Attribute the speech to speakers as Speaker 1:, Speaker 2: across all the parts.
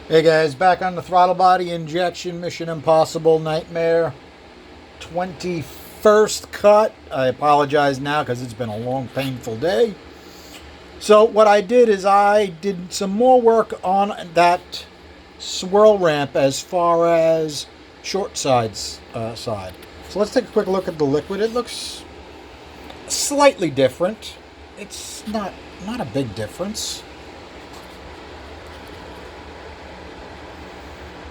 Speaker 1: Hey guys, back on the throttle body injection Mission Impossible Nightmare 21st cut. I apologize now because it's been a long, painful day. So what I did is I did some more work on that swirl ramp as far as short sides side. So let's take a quick look at the liquid. It looks slightly different. It's not a big difference.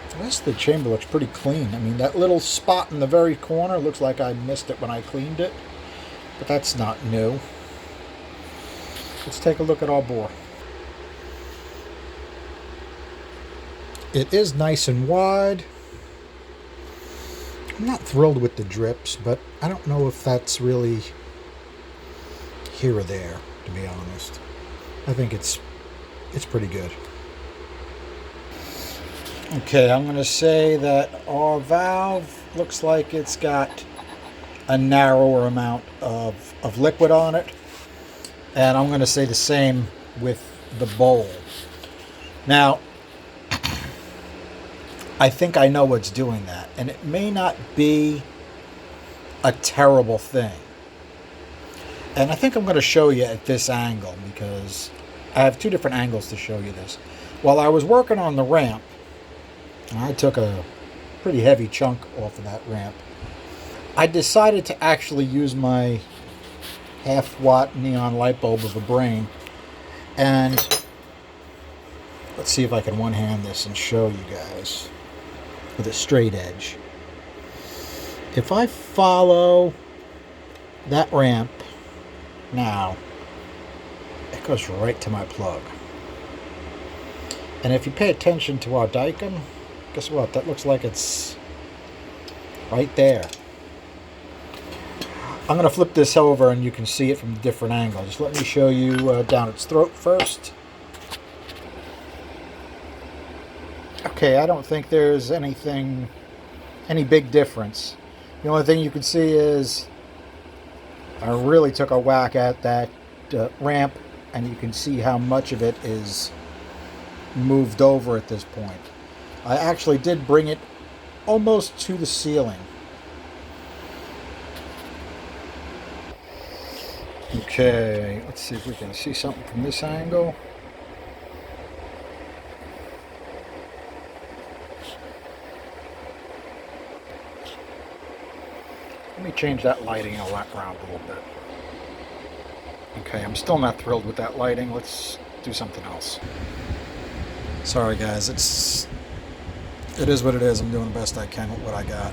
Speaker 1: The rest of the chamber looks pretty clean. I mean, that little spot in the very corner looks like I missed it when I cleaned it, but that's not new. Let's take a look at our bore. It is nice and wide. I'm not thrilled with the drips, but I don't know if that's really here or there, to be honest. I think it's pretty good. Okay, I'm going to say that our valve looks like it's got a narrower amount of liquid on it. And I'm going to say the same with the bowl. Now, I think I know what's doing that. And it may not be a terrible thing. And I think I'm going to show you at this angle because I have two different angles to show you this. While I was working on the ramp, I took a pretty heavy chunk off of that ramp. I decided to actually use my half-watt neon light bulb of a brain. And let's see if I can one-hand this and show you guys with a straight edge. If I follow that ramp now, it goes right to my plug. And if you pay attention to our Daikin, guess what? That looks like it's right there. I'm going to flip this over and you can see it from a different angle. Just let me show you down its throat first. Okay, I don't think there's any big difference. The only thing you can see is I really took a whack at that ramp, and you can see how much of it is moved over at this point. I actually did bring it almost to the ceiling. Okay, let's see if we can see something from this angle. Let me change that lighting around a little bit. Okay, I'm still not thrilled with that lighting. Let's do something else. Sorry guys, it is what it is. I'm doing the best I can with what I got.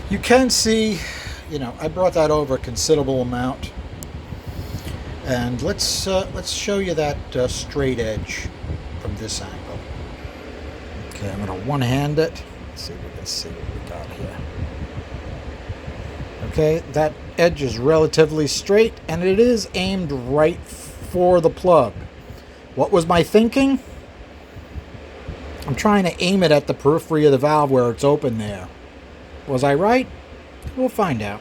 Speaker 1: You can see, I brought that over a considerable amount. And let's show you that straight edge from this angle. Okay, I'm going to one-hand it. Let's see if we can see what we got here. Okay, that edge is relatively straight, and it is aimed right for the plug. What was my thinking? I'm trying to aim it at the periphery of the valve where it's open there. Was I right? We'll find out.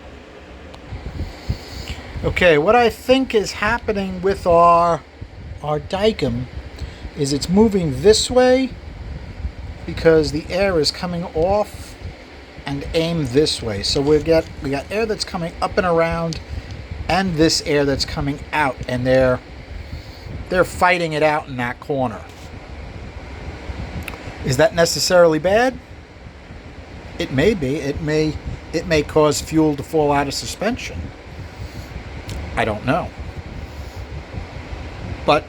Speaker 1: Okay, what I think is happening with our Daikin is it's moving this way because the air is coming off and aimed this way. So we got air that's coming up and around and this air that's coming out, and they're fighting it out in that corner. Is that necessarily bad? It may be. It may cause fuel to fall out of suspension. I don't know. But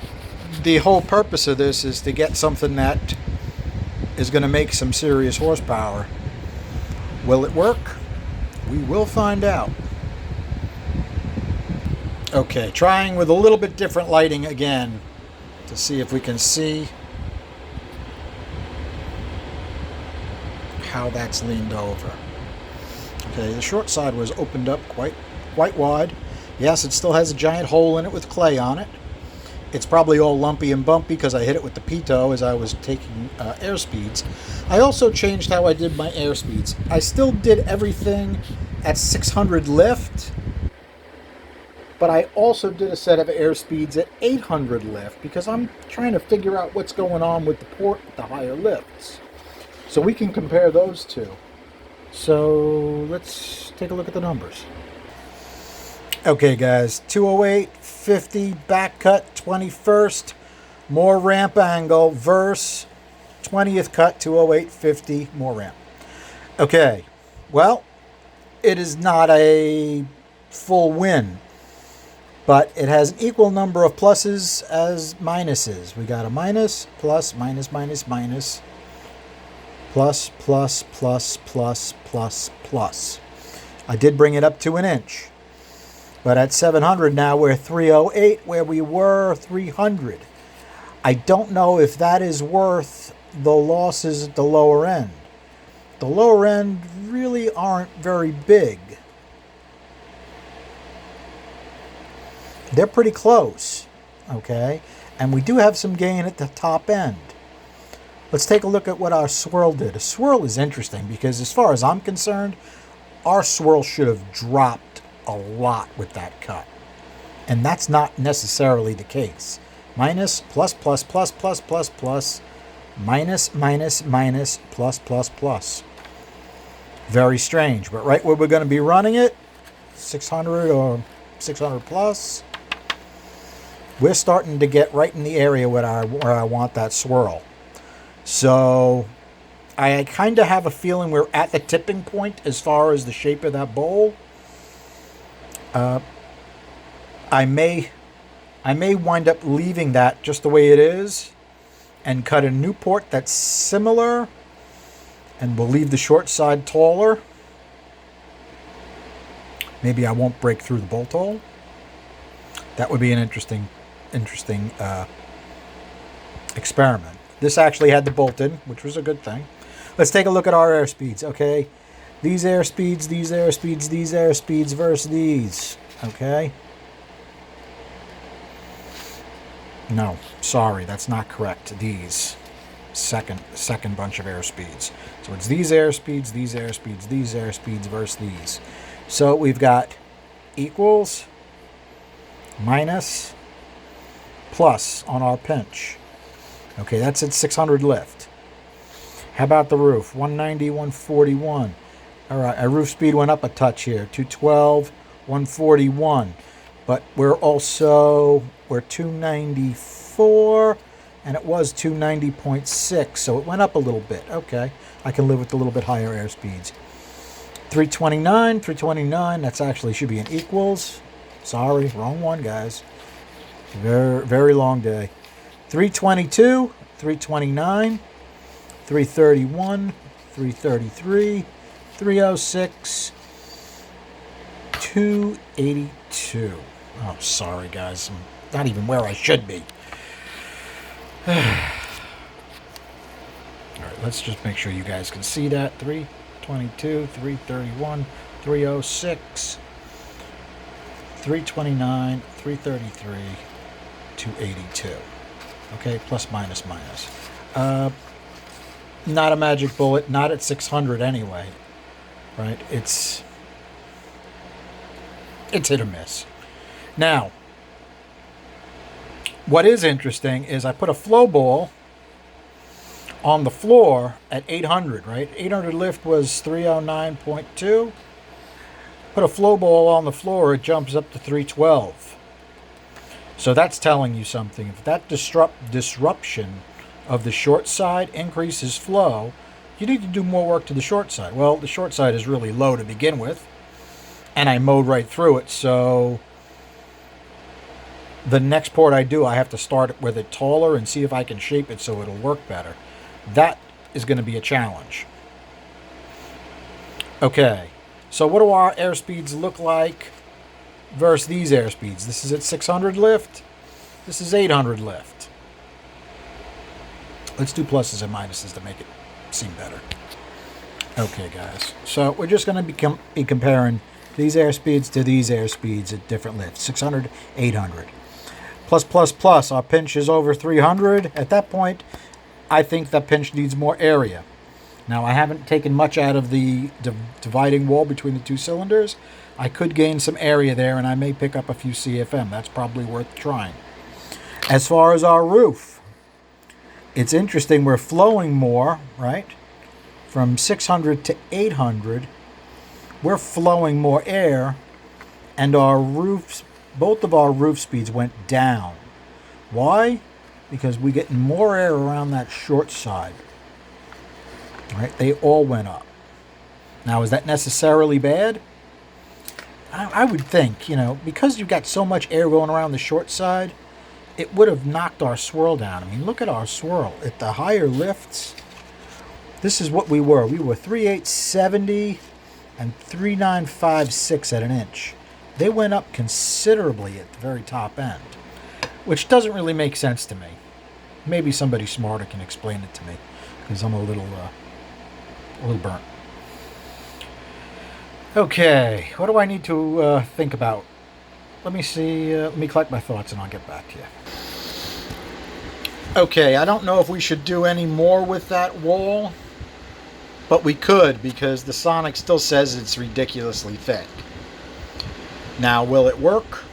Speaker 1: the whole purpose of this is to get something that is going to make some serious horsepower. Will it work? We will find out. Okay, trying with a little bit different lighting again to see if we can see how that's leaned over. Okay, the short side was opened up quite wide. Yes, it still has a giant hole in it with clay on it. It's probably all lumpy and bumpy because I hit it with the pitot as I was taking air speeds. I also changed how I did my air speeds. I still did everything at 600 lift, But I also did a set of airspeeds at 800 lift because I'm trying to figure out what's going on with the port with the higher lifts. So we can compare those two. So let's take a look at the numbers. Okay guys, 208, 50, back cut, 21st, more ramp angle, verse, 20th cut, 208, 50, more ramp. Okay, well, it is not a full win, but it has an equal number of pluses as minuses. We got a minus, plus, minus, minus, minus, plus, plus, plus, plus, plus, plus. I did bring it up to an inch, but at 700 now we're 308 where we were 300. I don't know if that is worth the losses at the lower end. The lower end really aren't very big. They're pretty close, okay? And we do have some gain at the top end. Let's take a look at what our swirl did. A swirl is interesting because as far as I'm concerned, our swirl should have dropped a lot with that cut. And that's not necessarily the case. Minus, plus, plus, plus, plus, plus, plus, minus, minus, minus, plus, plus, plus. Very strange, but right where we're going to be running it, 600 or 600 plus, we're starting to get right in the area where I want that swirl. So I kind of have a feeling we're at the tipping point as far as the shape of that bowl. I may wind up leaving that just the way it is and cut a new port that's similar, and we'll leave the short side taller. Maybe I won't break through the bolt hole. That would be an interesting experiment. This actually had the bolt in, which was a good thing. Let's take a look at our airspeeds, okay? These airspeeds, these airspeeds, these airspeeds versus these, okay? No, sorry, that's not correct. These second bunch of airspeeds. So it's these airspeeds, these airspeeds, these airspeeds versus these. So we've got equals, minus, plus on our pinch. Okay, that's at 600 lift. How about the roof? 190, 141. All right, our roof speed went up a touch here. 212, 141. But we're 294, and it was 290.6, so it went up a little bit. Okay, I can live with a little bit higher airspeeds. 329, that's actually should be an equals. Sorry, wrong one, guys. Very, very long day. 322, 329, 331, 333, 306, 282. Oh, sorry, guys. I'm not even where I should be. All right, let's just make sure you guys can see that. 322, 331, 306, 329, 333, 282. Okay, plus, minus, minus. Not a magic bullet, not at 600 anyway. Right? It's hit or miss. Now, what is interesting is I put a flow ball on the floor at 800, right? 800 lift was 309.2. Put a flow ball on the floor, it jumps up to 312. So that's telling you something. If that disruption of the short side increases flow, you need to do more work to the short side. Well, the short side is really low to begin with, and I mowed right through it, so the next port I do, I have to start with it taller and see if I can shape it so it'll work better. That is going to be a challenge. Okay, so what do our airspeeds look like versus these airspeeds? This is at 600 lift. This is 800 lift. Let's do pluses and minuses to make it seem better. Okay, guys. So we're just going to be comparing these airspeeds to these airspeeds at different lifts. 600, 800. Plus, plus, plus. Our pinch is over 300. At that point, I think that pinch needs more area. Now, I haven't taken much out of the dividing wall between the two cylinders. I could gain some area there, and I may pick up a few CFM. That's probably worth trying. As far as our roof, it's interesting. We're flowing more, right? From 600 to 800, we're flowing more air, and our roofs, both of our roof speeds went down. Why? Because we get more air around that short side. Right? They all went up. Now, is that necessarily bad? I would think, because you've got so much air going around the short side, it would have knocked our swirl down. I mean, look at our swirl. At the higher lifts, this is what we were. We were 3870 and 3956 at an inch. They went up considerably at the very top end, which doesn't really make sense to me. Maybe somebody smarter can explain it to me, because I'm a little burnt. Okay, what do I need to think about? Let me see. Let me collect my thoughts and I'll get back to you. Okay, I don't know if we should do any more with that wall, but we could, because the Sonic still says it's ridiculously thick. Now, will it work?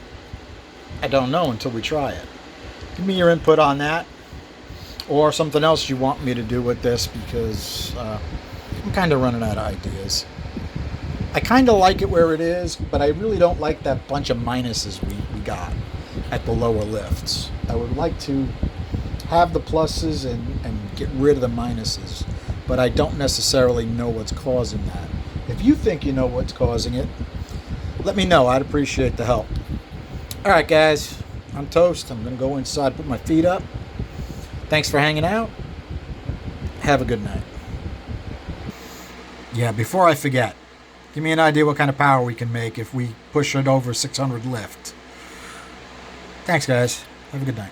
Speaker 1: I don't know until we try it. Give me your input on that, or something else you want me to do with this, because I'm kind of running out of ideas. I kind of like it where it is, but I really don't like that bunch of minuses we got at the lower lifts. I would like to have the pluses and get rid of the minuses, but I don't necessarily know what's causing that. If you think you know what's causing it, let me know. I'd appreciate the help. All right, guys, I'm toast. I'm going to go inside, put my feet up. Thanks for hanging out. Have a good night. Yeah, before I forget, give me an idea what kind of power we can make if we push it over 600 lift. Thanks, guys. Have a good night.